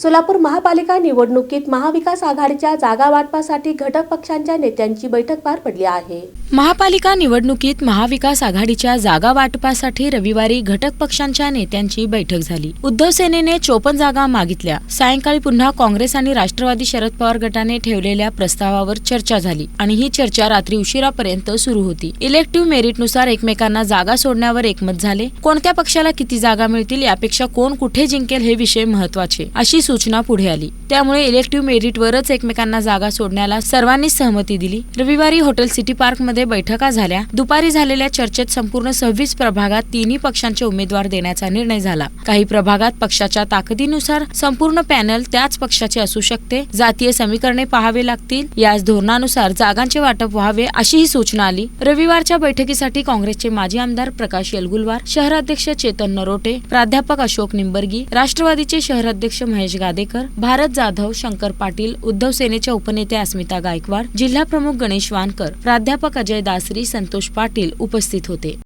सोलापूर महापालिका निवडणुकीत महाविकास आघाडीच्या जागा वाटपासाठी घटक पक्षांच्या नेत्यांची बैठक पार पडली आहे। महापालिका निवडणुकीत महाविकास आघाडीच्या जागा वाटपासाठी रविवारी घटक पक्षांच्या नेत्यांची बैठक झाली। उद्धव सेनेने 54 जागा मागितल्या। सायंकाळी पुन्हा काँग्रेस आणि राष्ट्रवादी शरद पवार गटाने ठेवलेल्या प्रस्तावावर चर्चा झाली आणि ही चर्चा रात्री उशिरापर्यंत सुरू होती। इलेक्टिव्ह मेरिटनुसार एकमेकांना जागा सोडण्यावर एकमत झाले। कोणत्या पक्षाला किती जागा मिळतील यापेक्षा कोण कुठे जिंकेल हे विषय महत्त्वाचे अशी सूचना पुढे आली। त्यामुळे इलेक्टिव्ह मेरिटवरच एकमेकांना जागा सोडण्याला सर्वांनी सहमती दिली। रविवारी हॉटेल सिटी पार्क मध्ये बैठका झाल्या। दुपारी झालेल्या चर्चेत संपूर्ण 26 प्रभागात तिन्ही पक्षांचे उमेदवार देण्याचा निर्णय झाला। काही प्रभागात पक्षाच्या ताकदीनुसार संपूर्ण पॅनल त्याच पक्षाचे असू शकते। जातीय समीकरणे पाहावे लागतील। याच धोरणानुसार जागांचे वाटप व्हावे अशी ही सूचना आली। रविवारच्या बैठकीसाठी काँग्रेसचे माजी आमदार प्रकाश येलगुलवार, शहराध्यक्ष चेतन नरोटे, प्राध्यापक अशोक निंबर्गी, राष्ट्रवादीचे शहराध्यक्ष महेश गादेकर, भारत जाधव, शंकर पाटील, उद्धव सेनेच्या उपनेत्या अस्मिता गायकवाड, जिल्हा प्रमुख गणेश वानकर, प्राध्यापक अजय दासरी, संतोष पाटील उपस्थित होते।